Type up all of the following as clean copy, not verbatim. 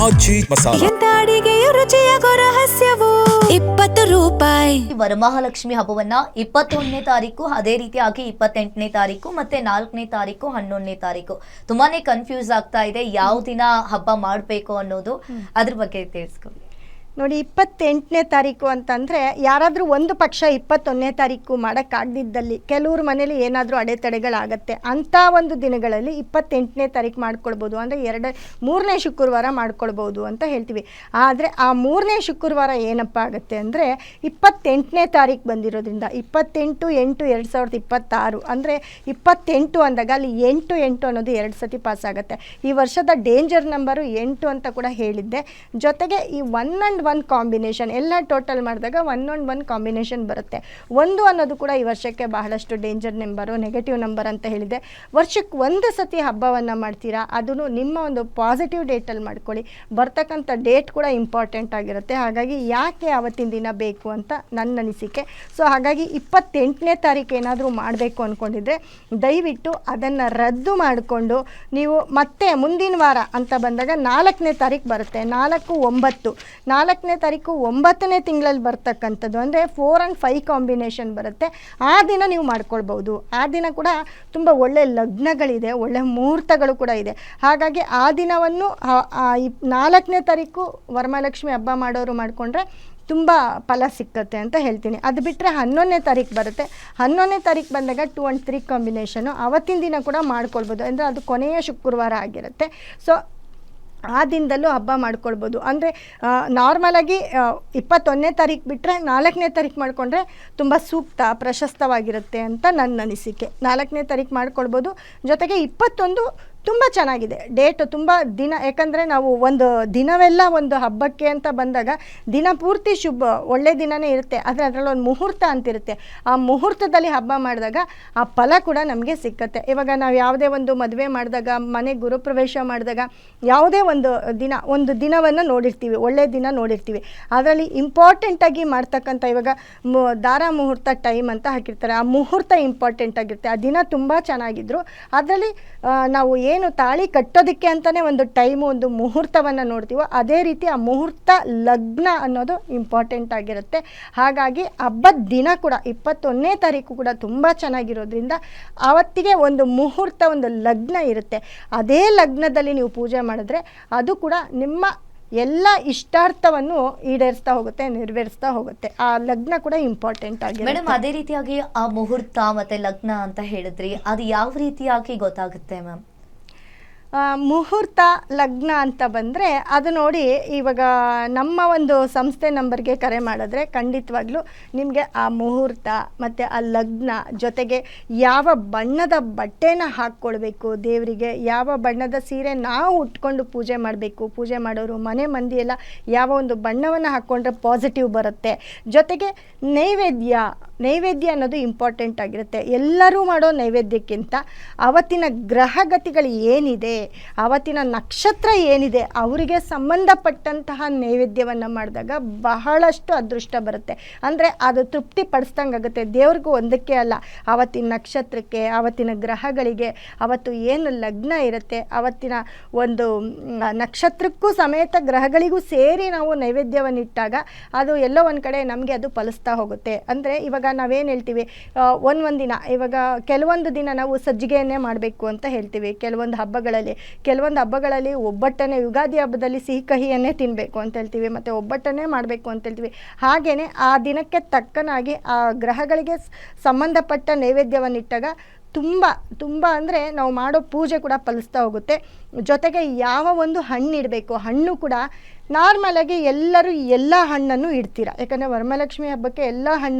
ಆಚಿ ಮಸಾಲ. ಎಂತ ಅಡಿಗೆಯ ರುಚಿಯಾಗೋ ರಹಸ್ಯವು 20 ರೂಪಾಯಿ. ವರಮಹಾಲಕ್ಷ್ಮಿ ಹಬ್ಬವನ್ನ 21ನೇ ತಾರೀಕು, ಅದೇ ರೀತಿಯಾಗಿ 28ನೇ ತಾರೀಕು ಮತ್ತೆ 4ನೇ ತಾರೀಕು, 11ನೇ ತಾರೀಕು ತುಂಬಾನೇ ಕನ್ಫ್ಯೂಸ್ ಆಗ್ತಾ ಇದೆ. ಯಾವ ದಿನ ಹಬ್ಬ ಮಾಡಬೇಕು ಅನ್ನೋದು, ಅದ್ರ ಬಗ್ಗೆ ತಿಳಿಸ್ಕೊಳ್ಳಿ. ನೋಡಿ, 28ನೇ ತಾರೀಕು ಅಂತಂದರೆ ಯಾರಾದರೂ ಒಂದು ಪಕ್ಷ 21ನೇ ತಾರೀಕು ಮಾಡೋಕ್ಕಾಗದಿದ್ದಲ್ಲಿ ಕೆಲವ್ರ ಮನೇಲಿ ಏನಾದರೂ ಅಡೆತಡೆಗಳಾಗತ್ತೆ. ಅಂಥ ಒಂದು ದಿನಗಳಲ್ಲಿ 28ನೇ ತಾರೀಕು ಮಾಡ್ಕೊಳ್ಬೋದು. ಅಂದರೆ ಮೂರನೇ ಶುಕ್ರವಾರ ಮಾಡ್ಕೊಳ್ಬೋದು ಅಂತ ಹೇಳ್ತೀವಿ. ಆದರೆ ಆ ಮೂರನೇ ಶುಕ್ರವಾರ ಏನಪ್ಪ ಆಗುತ್ತೆ ಅಂದರೆ 28ನೇ ತಾರೀಕು ಬಂದಿರೋದ್ರಿಂದ 28/8/2026 ಅಂದರೆ 28 ಅಂದಾಗ ಅಲ್ಲಿ 8 ಅನ್ನೋದು 2 ಸತಿ ಪಾಸ್ ಆಗುತ್ತೆ. ಈ ವರ್ಷದ ಡೇಂಜರ್ ನಂಬರು 8 ಅಂತ ಕೂಡ ಹೇಳಿದ್ದೆ. ಜೊತೆಗೆ ಈ 1 and 1 ಕಾಂಬಿನೇಷನ್ ಎಲ್ಲ ಟೋಟಲ್ ಮಾಡಿದಾಗ 1 and 1 ಕಾಂಬಿನೇಷನ್ ಬರುತ್ತೆ. 1 ಅನ್ನೋದು ಕೂಡ ಈ ವರ್ಷಕ್ಕೆ ಬಹಳಷ್ಟು ಡೇಂಜರ್ ನಂಬರು, ನೆಗೆಟಿವ್ ನಂಬರ್ ಅಂತ ಹೇಳಿದೆ. ವರ್ಷಕ್ಕೆ ಒಂದು ಸತಿ ಹಬ್ಬವನ್ನು ಮಾಡ್ತೀರಾ, ಅದನ್ನು ನಿಮ್ಮ ಒಂದು ಪಾಸಿಟಿವ್ ಡೇಟಲ್ಲಿ ಮಾಡ್ಕೊಳ್ಳಿ. ಬರ್ತಕ್ಕಂಥ ಡೇಟ್ ಕೂಡ ಇಂಪಾರ್ಟೆಂಟ್ ಆಗಿರುತ್ತೆ. ಹಾಗಾಗಿ ಯಾಕೆ ಆವತ್ತಿನ ದಿನ ಬೇಕು ಅಂತ ನನ್ನ ಅನಿಸಿಕೆ. ಸೊ ಹಾಗಾಗಿ 28ನೇ ತಾರೀಕು ಏನಾದರೂ ಮಾಡಬೇಕು ಅಂದ್ಕೊಂಡಿದ್ರೆ ದಯವಿಟ್ಟು ಅದನ್ನು ರದ್ದು ಮಾಡಿಕೊಂಡು ನೀವು ಮತ್ತೆ ಮುಂದಿನ ವಾರ ಅಂತ ಬಂದಾಗ 4ನೇ ತಾರೀಕು ಬರುತ್ತೆ. 4/9 ತಾರೀಕು 9ನೇ ತಿಂಗಳಲ್ಲಿ ಬರ್ತಕ್ಕಂಥದ್ದು ಅಂದರೆ 4 and 5 ಕಾಂಬಿನೇಷನ್ ಬರುತ್ತೆ. ಆ ದಿನ ನೀವು ಮಾಡ್ಕೊಳ್ಬೋದು. ಆ ದಿನ ಕೂಡ ತುಂಬ ಒಳ್ಳೆ ಲಗ್ನಗಳಿದೆ, ಒಳ್ಳೆ ಮುಹೂರ್ತಗಳು ಕೂಡ ಇದೆ. ಹಾಗಾಗಿ ಆ ದಿನವನ್ನು 4ನೇ ತಾರೀಕು ವರಮಹಾಲಕ್ಷ್ಮಿ ಹಬ್ಬ ಮಾಡೋರು ಮಾಡಿಕೊಂಡ್ರೆ ತುಂಬ ಫಲ ಸಿಕ್ಕತ್ತೆ ಅಂತ ಹೇಳ್ತೀನಿ. ಅದು ಬಿಟ್ಟರೆ 11ನೇ ತಾರೀಕು ಬರುತ್ತೆ. 11ನೇ ತಾರೀಕು ಬಂದಾಗ 2 and 3 ಕಾಂಬಿನೇಷನು ಅವತ್ತಿನ ದಿನ ಕೂಡ ಮಾಡ್ಕೊಳ್ಬೋದು. ಅಂದರೆ ಅದು ಕೊನೆಯ ಶುಕ್ರವಾರ ಆಗಿರುತ್ತೆ. ಸೊ ಆ ದಿನದಲ್ಲೂ ಹಬ್ಬ ಮಾಡ್ಕೊಳ್ಬೋದು. ಅಂದರೆ ನಾರ್ಮಲಾಗಿ 21ನೇ ತಾರೀಕು ಬಿಟ್ಟರೆ 4ನೇ ತಾರೀಕು ಮಾಡಿಕೊಂಡ್ರೆ ತುಂಬ ಸೂಕ್ತ, ಪ್ರಶಸ್ತವಾಗಿರುತ್ತೆ ಅಂತ ನನ್ನ ಅನಿಸಿಕೆ. 4ನೇ ತಾರೀಕು ಮಾಡ್ಕೊಳ್ಬೋದು. ಜೊತೆಗೆ 21 ತುಂಬ ಚೆನ್ನಾಗಿದೆ ಡೇಟು, ತುಂಬ ದಿನ. ಯಾಕಂದರೆ ನಾವು ಒಂದು ದಿನವೆಲ್ಲ ಒಂದು ಹಬ್ಬಕ್ಕೆ ಅಂತ ಬಂದಾಗ ದಿನ ಪೂರ್ತಿ ಒಳ್ಳೆ ದಿನವೇ ಇರುತ್ತೆ. ಆದರೆ ಅದರಲ್ಲೊಂದು ಮುಹೂರ್ತ ಅಂತಿರುತ್ತೆ. ಆ ಮುಹೂರ್ತದಲ್ಲಿ ಹಬ್ಬ ಮಾಡಿದಾಗ ಆ ಫಲ ಕೂಡ ನಮಗೆ ಸಿಕ್ಕತ್ತೆ. ಇವಾಗ ನಾವು ಯಾವುದೇ ಒಂದು ಮದುವೆ ಮಾಡಿದಾಗ, ಮನೆ ಗುರುಪ್ರವೇಶ ಮಾಡಿದಾಗ ಯಾವುದೇ ಒಂದು ದಿನವನ್ನು ನೋಡಿರ್ತೀವಿ, ಒಳ್ಳೆಯ ದಿನ ನೋಡಿರ್ತೀವಿ. ಅದರಲ್ಲಿ ಇಂಪಾರ್ಟೆಂಟಾಗಿ ಮಾಡ್ತಕ್ಕಂಥ ಇವಾಗ ದಾರ ಮುಹೂರ್ತ ಟೈಮ್ ಅಂತ ಹಾಕಿರ್ತಾರೆ. ಆ ಮುಹೂರ್ತ ಇಂಪಾರ್ಟೆಂಟ್ ಆಗಿರುತ್ತೆ. ಆ ದಿನ ತುಂಬ ಚೆನ್ನಾಗಿದ್ರು. ಅದರಲ್ಲಿ ನಾವು ಏನು ತಾಳಿ ಕಟ್ಟೋದಕ್ಕೆ ಅಂತಲೇ ಒಂದು ಟೈಮು, ಒಂದು ಮುಹೂರ್ತವನ್ನು ನೋಡ್ತೀವೋ ಅದೇ ರೀತಿ ಆ ಮುಹೂರ್ತ ಲಗ್ನ ಅನ್ನೋದು ಇಂಪಾರ್ಟೆಂಟ್ ಆಗಿರುತ್ತೆ. ಹಾಗಾಗಿ ಹಬ್ಬದ ದಿನ ಕೂಡ 21ನೇ ತಾರೀಕು ಕೂಡ ತುಂಬ ಚೆನ್ನಾಗಿರೋದ್ರಿಂದ ಆವತ್ತಿಗೆ ಒಂದು ಮುಹೂರ್ತ, ಒಂದು ಲಗ್ನ ಇರುತ್ತೆ. ಅದೇ ಲಗ್ನದಲ್ಲಿ ನೀವು ಪೂಜೆ ಮಾಡಿದ್ರೆ ಅದು ಕೂಡ ನಿಮ್ಮ ಎಲ್ಲ ಇಷ್ಟಾರ್ಥವನ್ನು ಈಡೇರಿಸ್ತಾ ಹೋಗುತ್ತೆ, ನೆರವೇರಿಸ್ತಾ ಹೋಗುತ್ತೆ. ಆ ಲಗ್ನ ಕೂಡ ಇಂಪಾರ್ಟೆಂಟ್ ಆಗಿದೆ. ಮೇಡಮ್, ಅದೇ ರೀತಿಯಾಗಿ ಆ ಮುಹೂರ್ತ ಮತ್ತೆ ಲಗ್ನ ಅಂತ ಹೇಳಿದ್ರಿ, ಅದು ಯಾವ ರೀತಿಯಾಗಿ ಗೊತ್ತಾಗುತ್ತೆ ಮ್ಯಾಮ್? ಮುಹೂರ್ತ ಲಗ್ನ ಅಂತ ಬಂದರೆ ಅದು ನೋಡಿ, ಇವಾಗ ನಮ್ಮ ಒಂದು ಸಂಸ್ಥೆ ನಂಬರ್ಗೆ ಕರೆ ಮಾಡಿದ್ರೆ ಖಂಡಿತವಾಗ್ಲೂ ನಿಮಗೆ ಆ ಮುಹೂರ್ತ ಮತ್ತು ಆ ಲಗ್ನ, ಜೊತೆಗೆ ಯಾವ ಬಣ್ಣದ ಬಟ್ಟೆನ ಹಾಕ್ಕೊಳ್ಬೇಕು ದೇವರಿಗೆ, ಯಾವ ಬಣ್ಣದ ಸೀರೆ ನಾವು ಉಟ್ಕೊಂಡು ಪೂಜೆ ಮಾಡಬೇಕು, ಪೂಜೆ ಮಾಡೋರು ಮನೆ ಮಂದಿ ಎಲ್ಲ ಯಾವ ಒಂದು ಬಣ್ಣವನ್ನು ಹಾಕ್ಕೊಂಡ್ರೆ ಪಾಸಿಟಿವ್ ಬರುತ್ತೆ. ಜೊತೆಗೆ ನೈವೇದ್ಯ ಅನ್ನೋದು ಇಂಪಾರ್ಟೆಂಟ್ ಆಗಿರುತ್ತೆ. ಎಲ್ಲರೂ ಮಾಡೋ ನೈವೇದ್ಯಕ್ಕಿಂತ ಅವತ್ತಿನ ಗ್ರಹಗತಿಗಳು ಏನಿದೆ, ಅವತ್ತಿನ ನಕ್ಷತ್ರ ಏನಿದೆ, ಅವರಿಗೆ ಸಂಬಂಧಪಟ್ಟಂತಹ ನೈವೇದ್ಯವನ್ನು ಮಾಡಿದಾಗ ಬಹಳಷ್ಟು ಅದೃಷ್ಟ ಬರುತ್ತೆ. ಅಂದರೆ ಅದು ತೃಪ್ತಿ ಪಡಿಸ್ದಂಗಾಗುತ್ತೆ. ದೇವ್ರಿಗೂ ಒಂದಕ್ಕೆ ಅಲ್ಲ, ಅವತ್ತಿನ ನಕ್ಷತ್ರಕ್ಕೆ, ಅವತ್ತಿನ ಗ್ರಹಗಳಿಗೆ, ಅವತ್ತು ಏನು ಲಗ್ನ ಇರುತ್ತೆ ಅವತ್ತಿನ ಒಂದು ನಕ್ಷತ್ರಕ್ಕೂ ಸಮೇತ ಗ್ರಹಗಳಿಗೂ ಸೇರಿ ನಾವು ನೈವೇದ್ಯವನ್ನು ಇಟ್ಟಾಗ ಅದು ಎಲ್ಲೋ ಒಂದು ಕಡೆ ನಮಗೆ ಅದು ಫಲಿಸ್ತಾ ಹೋಗುತ್ತೆ. ಅಂದರೆ ಇವಾಗ ನಾವೇನು ಹೇಳ್ತೀವಿ, ಒಂದೊಂದು ದಿನ, ಇವಾಗ ಕೆಲವೊಂದು ದಿನ ನಾವು ಸಜ್ಜಿಗೆಯನ್ನೇ ಮಾಡಬೇಕು ಅಂತ ಹೇಳ್ತೀವಿ. ಕೆಲವೊಂದು ಹಬ್ಬಗಳಲ್ಲಿ ಒಬ್ಬಟ್ಟನ್ನೇ, ಯುಗಾದಿ ಹಬ್ಬದಲ್ಲಿ ಸಿಹಿ ಕಹಿಯನ್ನೇ ತಿನ್ನಬೇಕು ಅಂತ ಹೇಳ್ತೀವಿ, ಮತ್ತು ಒಬ್ಬಟ್ಟನ್ನೇ ಮಾಡಬೇಕು ಅಂತ ಹೇಳ್ತೀವಿ. ಹಾಗೆಯೇ ಆ ದಿನಕ್ಕೆ ತಕ್ಕನಾಗಿ ಆ ಗ್ರಹಗಳಿಗೆ ಸಂಬಂಧಪಟ್ಟ ನೈವೇದ್ಯವನ್ನಿಟ್ಟಾಗ ತುಂಬ ಅಂದರೆ ನಾವು ಮಾಡೋ ಪೂಜೆ ಕೂಡ ಫಲಿಸ್ತಾ ಹೋಗುತ್ತೆ. ಜೊತೆಗೆ ಯಾವ ಒಂದು ಹಣ್ಣು ಇಡಬೇಕು, ಹಣ್ಣು ಕೂಡ ನಾರ್ಮಲಾಗಿ ಎಲ್ಲರೂ ಎಲ್ಲ ಹಣ್ಣನ್ನು ಇಡ್ತೀರ. ಯಾಕಂದರೆ ವರಮಹಾಲಕ್ಷ್ಮಿ ಹಬ್ಬಕ್ಕೆ ಎಲ್ಲ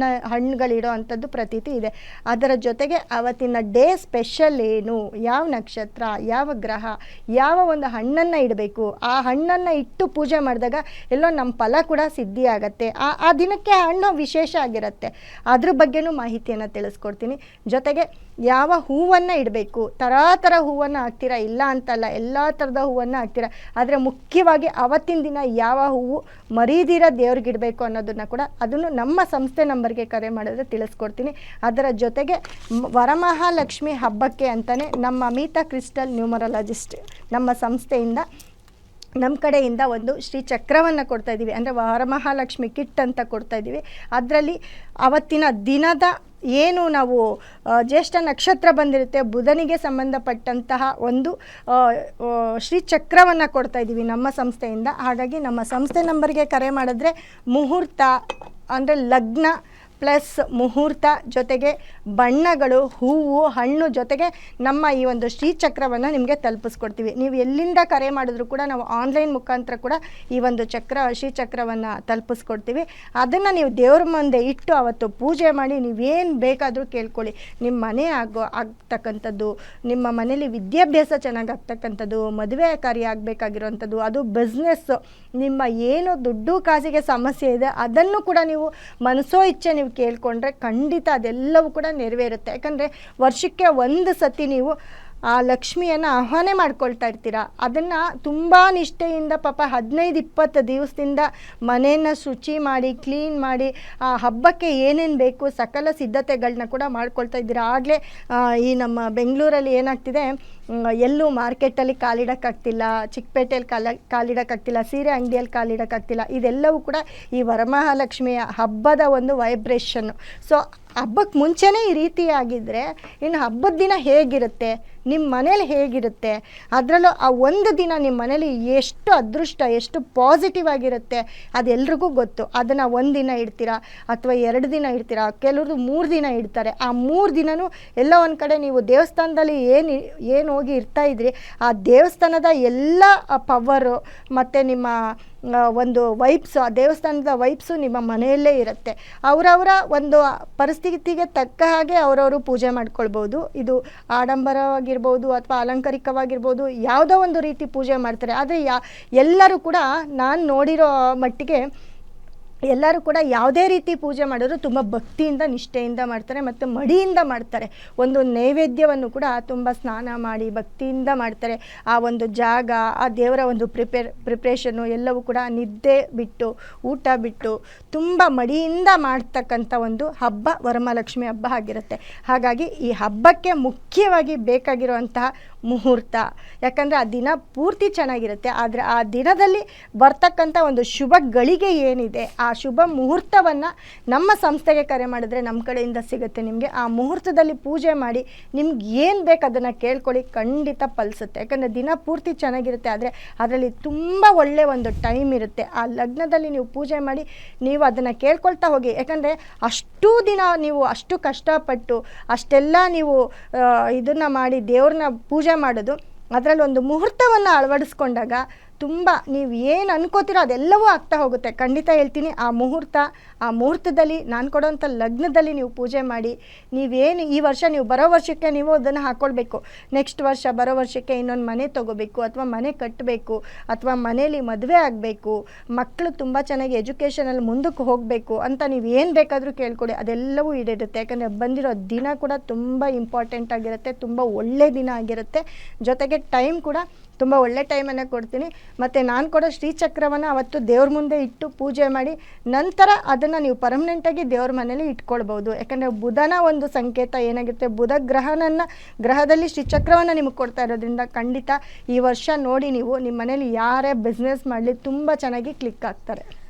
ಹಣ್ಣುಗಳಿಡೋ ಅಂಥದ್ದು ಪ್ರತೀತಿ ಇದೆ. ಅದರ ಜೊತೆಗೆ ಅವತ್ತಿನ ಡೇ ಸ್ಪೆಷಲ್ ಏನು, ಯಾವ ನಕ್ಷತ್ರ, ಯಾವ ಗ್ರಹ, ಯಾವ ಒಂದು ಹಣ್ಣನ್ನು ಇಡಬೇಕು, ಆ ಹಣ್ಣನ್ನು ಇಟ್ಟು ಪೂಜೆ ಮಾಡಿದಾಗ ಎಲ್ಲೋ ನಮ್ಮ ಫಲ ಕೂಡ ಸಿದ್ಧಿ ಆಗತ್ತೆ. ಆ ದಿನಕ್ಕೆ ಹಣ್ಣು ವಿಶೇಷ ಆಗಿರುತ್ತೆ. ಅದ್ರ ಬಗ್ಗೆನೂ ಮಾಹಿತಿಯನ್ನು ತಿಳಿಸ್ಕೊಡ್ತೀನಿ. ಜೊತೆಗೆ ಯಾವ ಹೂವನ್ನು ಇಡಬೇಕು, ಥರ ಹೂವನ್ನು ಹಾಕ್ತೀರಾ, ಇಲ್ಲ ಅಂತಲ್ಲ, ಎಲ್ಲ ಥರದ ಹೂವನ್ನು ಹಾಕ್ತೀರಾ. ಆದರೆ ಮುಖ್ಯವಾಗಿ ಅವತ್ತಿನ ದಿನ ಯಾವ ಹೂವು ಮರೀದಿರ ದೇವ್ರಿಗೆ ಇಡಬೇಕು ಅನ್ನೋದನ್ನು ಕೂಡ ಅದನ್ನು ನಮ್ಮ ಸಂಸ್ಥೆ ನಂಬರ್ಗೆ ಕರೆ ಮಾಡಿದ್ರೆ ತಿಳಿಸ್ಕೊಡ್ತೀನಿ. ಅದರ ಜೊತೆಗೆ ವರಮಹಾಲಕ್ಷ್ಮಿ ಹಬ್ಬಕ್ಕೆ ಅಂತಲೇ ನಮ್ಮ ಅಮಿತಾ ಕ್ರಿಸ್ಟಲ್ ನ್ಯೂಮರಾಲಜಿಸ್ಟ್ ನಮ್ಮ ಸಂಸ್ಥೆಯಿಂದ ನಮ್ಮ ಕಡೆಯಿಂದ ಒಂದು ಶ್ರೀ ಚಕ್ರವನ್ನು ಕೊಡ್ತಾ ಇದ್ದೀವಿ, ಅಂದರೆ ವರಮಹಾಲಕ್ಷ್ಮಿ ಕಿಟ್ ಅಂತ ಕೊಡ್ತಾ ಇದ್ದೀವಿ. ಅದರಲ್ಲಿ ಅವತ್ತಿನ ದಿನದ ಏನು ನಾವು ಜ್ಯೇಷ್ಠ ನಕ್ಷತ್ರ ಬಂದಿರುತ್ತೆ, ಬುಧನಿಗೆ ಸಂಬಂಧಪಟ್ಟಂತಹ ಒಂದು ಶ್ರೀ ಚಕ್ರವನ್ನು ಕೊಡ್ತಾ ಇದ್ದೀವಿ ನಮ್ಮ ಸಂಸ್ಥೆಯಿಂದ. ಹಾಗಾಗಿ ನಮ್ಮ ಸಂಸ್ಥೆ ನಂಬರ್ಗೆ ಕರೆ ಮಾಡಿದ್ರೆ ಮುಹೂರ್ತ ಅಂದರೆ ಲಗ್ನ ಪ್ಲಸ್ ಮುಹೂರ್ತ ಜೊತೆಗೆ ಬಣ್ಣಗಳು, ಹೂವು, ಹಣ್ಣು ಜೊತೆಗೆ ನಮ್ಮ ಈ ಒಂದು ಶ್ರೀಚಕ್ರವನ್ನು ನಿಮಗೆ ತಲುಪಿಸ್ಕೊಡ್ತೀವಿ. ನೀವು ಎಲ್ಲಿಂದ ಕರೆ ಮಾಡಿದ್ರು ಕೂಡ ನಾವು ಆನ್ಲೈನ್ ಮುಖಾಂತರ ಕೂಡ ಈ ಒಂದು ಶ್ರೀಚಕ್ರವನ್ನು ತಲುಪಿಸ್ಕೊಡ್ತೀವಿ. ಅದನ್ನು ನೀವು ದೇವ್ರ ಮುಂದೆ ಇಟ್ಟು ಅವತ್ತು ಪೂಜೆ ಮಾಡಿ ನೀವೇನು ಬೇಕಾದರೂ ಕೇಳ್ಕೊಳ್ಳಿ. ನಿಮ್ಮ ಮನೆ ಆಗ್ತಕ್ಕಂಥದ್ದು, ನಿಮ್ಮ ಮನೇಲಿ ವಿದ್ಯಾಭ್ಯಾಸ ಚೆನ್ನಾಗಿ ಆಗ್ತಕ್ಕಂಥದ್ದು, ಮದುವೆ ಕಾರ್ಯ ಆಗಬೇಕಾಗಿರೋವಂಥದ್ದು, ಅದು ಬಿಸ್ನೆಸ್ಸು, ನಿಮ್ಮ ಏನು ದುಡ್ಡು ಕಾಸಿಗೆ ಸಮಸ್ಯೆ ಇದೆ ಅದನ್ನು ಕೂಡ ನೀವು ಮನಸೋ ಇಚ್ಛೆ ನೀವು ಕೇಳಿಕೊಂಡ್ರೆ ಖಂಡಿತ ಅದೆಲ್ಲವೂ ಕೂಡ ನೆರವೇರುತ್ತೆ. ಯಾಕಂದರೆ ವರ್ಷಕ್ಕೆ ಒಂದು ಸತಿ ನೀವು ಆ ಲಕ್ಷ್ಮಿಯನ್ನು ಆಹ್ವಾನ ಮಾಡ್ಕೊಳ್ತಾ ಇರ್ತೀರ. ಅದನ್ನು ತುಂಬ ನಿಷ್ಠೆಯಿಂದ ಪಾಪ 15-20 ದಿವಸದಿಂದ ಮನೆಯನ್ನು ಶುಚಿ ಮಾಡಿ ಕ್ಲೀನ್ ಮಾಡಿ ಆ ಹಬ್ಬಕ್ಕೆ ಏನೇನು ಬೇಕು ಸಕಲ ಸಿದ್ಧತೆಗಳನ್ನ ಕೂಡ ಮಾಡ್ಕೊಳ್ತಾ ಇದ್ದೀರಾ. ಆಗಲೇ ಈ ನಮ್ಮ ಬೆಂಗಳೂರಲ್ಲಿ ಏನಾಗ್ತಿದೆ, ಎಲ್ಲೂ ಮಾರ್ಕೆಟಲ್ಲಿ ಕಾಲಿಡೋಕ್ಕಾಗ್ತಿಲ್ಲ, ಚಿಕ್ಕಪೇಟೆಯಲ್ಲಿ ಕಾಲಿಡೋಕ್ಕಾಗ್ತಿಲ್ಲ, ಸೀರೆ ಅಂಗಡಿಯಲ್ಲಿ ಕಾಲಿಡೋಕ್ಕಾಗ್ತಿಲ್ಲ. ಇದೆಲ್ಲವೂ ಕೂಡ ಈ ವರಮಹಾಲಕ್ಷ್ಮಿಯ ಹಬ್ಬದ ಒಂದು ವೈಬ್ರೇಷನ್ನು. ಸೊ ಹಬ್ಬಕ್ಕೆ ಮುಂಚೆನೇ ಈ ರೀತಿಯಾಗಿದ್ದರೆ ಇನ್ನು ಹಬ್ಬದ ದಿನ ಹೇಗಿರುತ್ತೆ, ನಿಮ್ಮ ಮನೇಲಿ ಹೇಗಿರುತ್ತೆ, ಅದರಲ್ಲೂ ಆ ಒಂದು ದಿನ ನಿಮ್ಮ ಮನೇಲಿ ಎಷ್ಟು ಅದೃಷ್ಟ, ಎಷ್ಟು ಪಾಸಿಟಿವ್ ಆಗಿರುತ್ತೆ ಅದೆಲ್ರಿಗೂ ಗೊತ್ತು. ಅದನ್ನು ಒಂದು ದಿನ ಇಡ್ತೀರಾ ಅಥವಾ 2 ದಿನ ಇಡ್ತೀರಾ, ಕೆಲವರು 3 ದಿನ ಇಡ್ತಾರೆ. ಆ 3 ದಿನವೂ ಎಲ್ಲ ಒಂದು ಕಡೆ ನೀವು ದೇವಸ್ಥಾನದಲ್ಲಿ ಏನು ಹೋಗಿ ಇರ್ತಾಯಿದ್ರಿ, ಆ ದೇವಸ್ಥಾನದ ಎಲ್ಲ ಪವರು ಮತ್ತು ನಿಮ್ಮ ಒಂದು ವೈಬ್ಸು, ಆ ದೇವಸ್ಥಾನದ ವೈಬ್ಸು ನಿಮ್ಮ ಮನೆಯಲ್ಲೇ ಇರುತ್ತೆ. ಅವರವರ ಒಂದು ಪರಿಸ್ಥಿತಿಗೆ ತಕ್ಕ ಹಾಗೆ ಅವರವರು ಪೂಜೆ ಮಾಡ್ಕೊಳ್ಬೋದು. ಇದು ಆಡಂಬರವಾಗಿರ್ಬೋದು ಅಥವಾ ಅಲಂಕಾರಿಕವಾಗಿರ್ಬೋದು, ಯಾವುದೋ ಒಂದು ರೀತಿ ಪೂಜೆ ಮಾಡ್ತಾರೆ. ಆದರೆ ಎಲ್ಲರೂ ಕೂಡ ನಾನು ನೋಡಿರೋ ಮಟ್ಟಿಗೆ ಎಲ್ಲರೂ ಕೂಡ ಯಾವುದೇ ರೀತಿ ಪೂಜೆ ಮಾಡಿದ್ರು ತುಂಬ ಭಕ್ತಿಯಿಂದ ನಿಷ್ಠೆಯಿಂದ ಮಾಡ್ತಾರೆ ಮತ್ತು ಮಡಿಯಿಂದ ಮಾಡ್ತಾರೆ. ಒಂದು ನೈವೇದ್ಯವನ್ನು ಕೂಡ ತುಂಬ ಸ್ನಾನ ಮಾಡಿ ಭಕ್ತಿಯಿಂದ ಮಾಡ್ತಾರೆ. ಆ ಒಂದು ಜಾಗ, ಆ ದೇವರ ಒಂದು ಪ್ರಿಪ್ರೇಷನ್ನು ಎಲ್ಲವೂ ಕೂಡ ನಿದ್ದೆ ಬಿಟ್ಟು ಊಟ ಬಿಟ್ಟು ತುಂಬ ಮಡಿಯಿಂದ ಮಾಡ್ತಕ್ಕಂಥ ಒಂದು ಹಬ್ಬ ವರಮಹಾಲಕ್ಷ್ಮಿ ಹಬ್ಬ ಆಗಿರುತ್ತೆ. ಹಾಗಾಗಿ ಈ ಹಬ್ಬಕ್ಕೆ ಮುಖ್ಯವಾಗಿ ಬೇಕಾಗಿರುವಂತಹ ಮುಹೂರ್ತ, ಯಾಕಂದರೆ ಆ ದಿನ ಪೂರ್ತಿ ಚೆನ್ನಾಗಿರುತ್ತೆ. ಆದರೆ ಆ ದಿನದಲ್ಲಿ ಬರ್ತಕ್ಕಂಥ ಒಂದು ಶುಭ ಗಳಿಗೆ ಏನಿದೆ, ಆ ಶುಭ ಮುಹೂರ್ತವನ್ನು ನಮ್ಮ ಸಂಸ್ಥೆಗೆ ಕರೆ ಮಾಡಿದ್ರೆ ನಮ್ಮ ಕಡೆಯಿಂದ ಸಿಗುತ್ತೆ ನಿಮಗೆ. ಆ ಮುಹೂರ್ತದಲ್ಲಿ ಪೂಜೆ ಮಾಡಿ ನಿಮ್ಗೆ ಏನು ಬೇಕು ಅದನ್ನು ಕೇಳ್ಕೊಳ್ಳಿ, ಖಂಡಿತ ಫಲಿಸುತ್ತೆ. ಯಾಕಂದರೆ ದಿನ ಪೂರ್ತಿ ಚೆನ್ನಾಗಿರುತ್ತೆ. ಆದರೆ ಅದರಲ್ಲಿ ತುಂಬ ಒಳ್ಳೆಯ ಒಂದು ಟೈಮ್ ಇರುತ್ತೆ. ಆ ಲಗ್ನದಲ್ಲಿ ನೀವು ಪೂಜೆ ಮಾಡಿ ನೀವು ಅದನ್ನು ಕೇಳ್ಕೊಳ್ತಾ ಹೋಗಿ. ಯಾಕಂದರೆ ಅಷ್ಟೂ ದಿನ ನೀವು ಅಷ್ಟು ಕಷ್ಟಪಟ್ಟು ಅಷ್ಟೆಲ್ಲ ನೀವು ಇದನ್ನು ಮಾಡಿ ದೇವ್ರನ್ನ ಪೂಜೆ ಮಾಡೋದು, ಅದರಲ್ಲಿ ಒಂದು ಮುಹೂರ್ತವನ್ನು ಅಳವಡಿಸ್ಕೊಂಡಾಗ ತುಂಬ ನೀವು ಏನು ಅನ್ಕೋತೀರೋ ಅದೆಲ್ಲವೂ ಆಗ್ತಾ ಹೋಗುತ್ತೆ. ಖಂಡಿತ ಹೇಳ್ತೀನಿ, ಆ ಮುಹೂರ್ತದಲ್ಲಿ ನಾನು ಕೊಡೋವಂಥ ಲಗ್ನದಲ್ಲಿ ನೀವು ಪೂಜೆ ಮಾಡಿ, ನೀವೇನು ಈ ವರ್ಷ ನೀವು ಬರೋ ವರ್ಷಕ್ಕೆ ನೀವು ಅದನ್ನು ಹಾಕ್ಕೊಳ್ಬೇಕು, ನೆಕ್ಸ್ಟ್ ವರ್ಷ ಬರೋ ವರ್ಷಕ್ಕೆ ಇನ್ನೊಂದು ಮನೆ ತೊಗೋಬೇಕು ಅಥವಾ ಮನೆ ಕಟ್ಟಬೇಕು ಅಥವಾ ಮನೇಲಿ ಮದುವೆ ಆಗಬೇಕು, ಮಕ್ಕಳು ತುಂಬ ಚೆನ್ನಾಗಿ ಎಜುಕೇಷನಲ್ಲಿ ಮುಂದಕ್ಕೆ ಹೋಗಬೇಕು ಅಂತ ನೀವು ಏನು ಬೇಕಾದರೂ ಕೇಳ್ಕೊಡಿ, ಅದೆಲ್ಲವೂ ಈಡೇರುತ್ತೆ. ಯಾಕಂದರೆ ಬಂದಿರೋ ದಿನ ಕೂಡ ತುಂಬ ಇಂಪಾರ್ಟೆಂಟ್ ಆಗಿರುತ್ತೆ, ತುಂಬ ಒಳ್ಳೆಯ ದಿನ ಆಗಿರುತ್ತೆ. ಜೊತೆಗೆ ಟೈಮ್ ಕೂಡ ತುಂಬ ಒಳ್ಳೆ ಟೈಮನ್ನು ಕೊಡ್ತೀನಿ. ಮತ್ತು ನಾನು ಕೊಡೋ ಶ್ರೀಚಕ್ರವನ್ನು ಅವತ್ತು ದೇವ್ರ ಮುಂದೆ ಇಟ್ಟು ಪೂಜೆ ಮಾಡಿ ನಂತರ ಅದನ್ನು ನೀವು ಪರ್ಮನೆಂಟಾಗಿ ದೇವ್ರ ಮನೇಲಿ ಇಟ್ಕೊಳ್ಬೋದು. ಯಾಕಂದರೆ ಬುಧನ ಒಂದು ಸಂಕೇತ ಏನಾಗುತ್ತೆ, ಬುಧ ಗ್ರಹದಲ್ಲಿ ಶ್ರೀಚಕ್ರವನ್ನು ನಿಮಗೆ ಕೊಡ್ತಾ ಇರೋದ್ರಿಂದ ಖಂಡಿತ ಈ ವರ್ಷ ನೋಡಿ ನೀವು ನಿಮ್ಮ ಮನೇಲಿ ಯಾರೇ ಬಿಸ್ನೆಸ್ ಮಾಡಲಿ ತುಂಬ ಚೆನ್ನಾಗಿ ಕ್ಲಿಕ್ ಆಗ್ತಾರೆ.